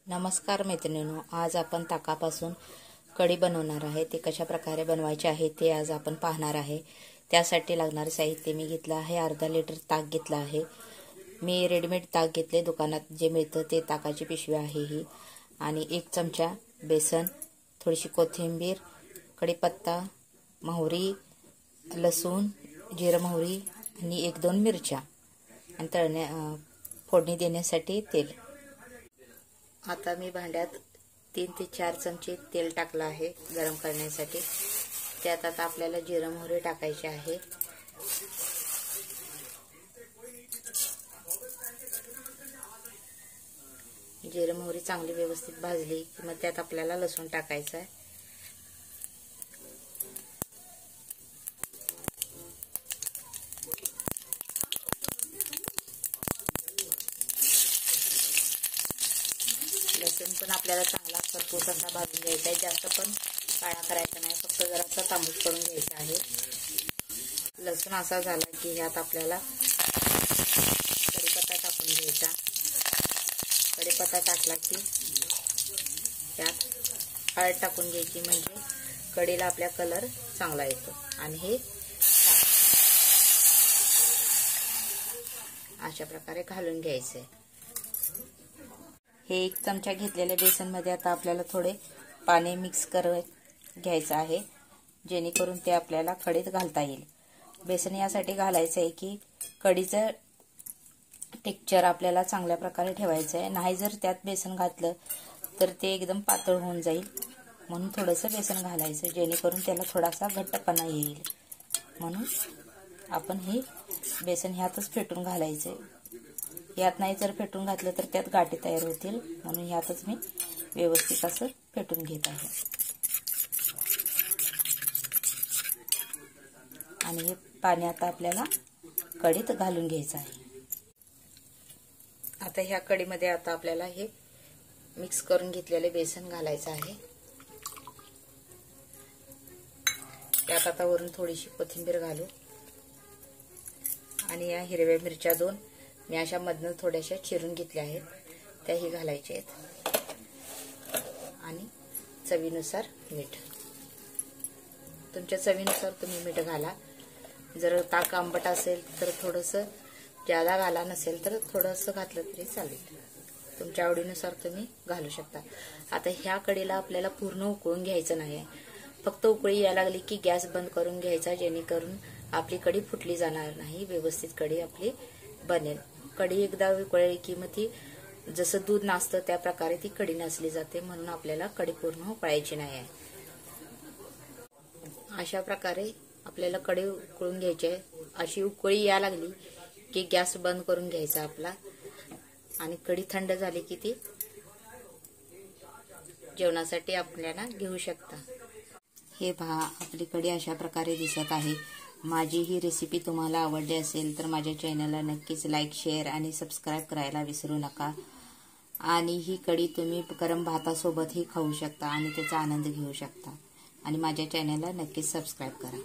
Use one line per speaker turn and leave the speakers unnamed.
नमस्कार मैत्रिणींनो, आज आपण ताकापासून कढी बनवणार आहे। ते कशा प्रकारे बनवायचे आहे ते आज आपण पाहणार आहे। त्यासाठी लागणारे साहित्य मी घेतलं आहे। अर्धा लिटर ताक घेतलं आहे। मी रेडीमेड ताक घेतले, दुकानात जे मिळतं ते ताकाची पिशवी आहे ही। आणि 1 चमचा बेसन, थोडीशी कोथिंबीर, कढीपत्ता, मोहरी, लसूण, जिरं मोहरी आणि 1-2 मिरच्या आणि फोडणी देण्यासाठी तेल। आता मी भांड्यात 3 ते 4 चमचे तेल टाकलं आहे गरम करण्यासाठी। त्यात आता आपल्याला जिरं मोहरी टाकायचे आहे। जिरं मोहरी चांगली व्यवस्थित भाजली की मग त्यात आपल्याला लसूण टाकायचा आहे। लसूण पण आपल्याला चांगला भरपूर असा भाजून घ्यायचा आहे। जास्त पण काळा करायचा नाही, फक्त जरासा तांबूस करून घ्यायचा आहे। लसूण असा झाला की ह्यात आपल्याला कढीपत्ता टाकून घ्यायचा। कढीपत्ता टाकला की त्यात हळद टाकून घ्यायची, म्हणजे कढीला आपल्या कलर चांगला येतो। आणि हे अशा प्रकारे घालून घ्यायचे। हे 1 चमचा घेतलेल्या बेसन मध्ये आता आपल्याला थोडे पाणी मिक्स करत घ्यायचं आहे, जेणेकरून ते आपल्याला कढीत घालता येईल। बेसन यासाठी घालायचं आहे की कढीचं टेक्स्चर आपल्याला चांगल्या प्रकारे ठेवायचं आहे। नाही जर त्यात बेसन घातलं तर ते एकदम पातळ होऊन जाईल, म्हणून थोडंसं बेसन घालायचं, जेणेकरून त्याला थोडासा घट्टपणा येईल। म्हणून आपण हे बेसन ह्यातच फेटून घालायचं। यात नाही जर फेटून घातलं तर त्यात गाठी तयार होतील, म्हणून यातच मी व्यवस्थित असं फेटून घेत आहे। आणि हे पाणी आता आपल्याला कढीत घालून घ्यायचं आहे। आता ह्या कढीमध्ये आता आपल्याला हे मिक्स करून घेतलेले बेसन घालायचं आहे। त्यात आता वरून थोडीशी कोथिंबीर घालू आणि या हिरव्या मिरच्या 2 मी अशा मधनं थोड्याशा चिरून घेतल्या आहेत, त्याही घालायच्या आहेत। आणि चवीनुसार मीठ, तुमच्या चवीनुसार तुम्ही मीठ घाला। जर ताक आंबट असेल तर थोडंसं जादा घाला, नसेल तर थोडंसं घातलं तरी चालेल, तुमच्या आवडीनुसार तुम्ही घालू शकता। आता ह्या कढीला आपल्याला पूर्ण उकळून घ्यायचं नाही, फक्त उकळी यायला लागली की गॅस बंद करून घ्यायचा, जेणेकरून आपली कढी फुटली जाणार नाही, व्यवस्थित कढी आपली बनेल। कढी एकदा उकळली की मग ती जसं दूध नासतं त्या प्रकारे ती कढी नासली जाते, म्हणून आपल्याला कढी पूर्ण उकळायची नाही आहे। अशा प्रकारे आपल्याला कढी उकळून घ्यायची आहे। अशी उकळी यायला लागली की गॅस बंद करून घ्यायचा आपला, आणि कढी थंड झाली की ती जेवणासाठी आपल्याला घेऊ शकता। हे पहा, आपली कढी अशा प्रकारे दिसत आहे। माझी ही रेसिपी तुम्हाला आवडली असेल तर माझ्या चॅनलला नक्कीच लाईक, शेअर आणि सबस्क्राईब करायला विसरू नका। आणि ही कढी तुम्ही गरम भातासोबतही खाऊ शकता आणि त्याचा आनंद घेऊ शकता। आणि माझ्या चॅनलला नक्कीच सबस्क्राईब करा।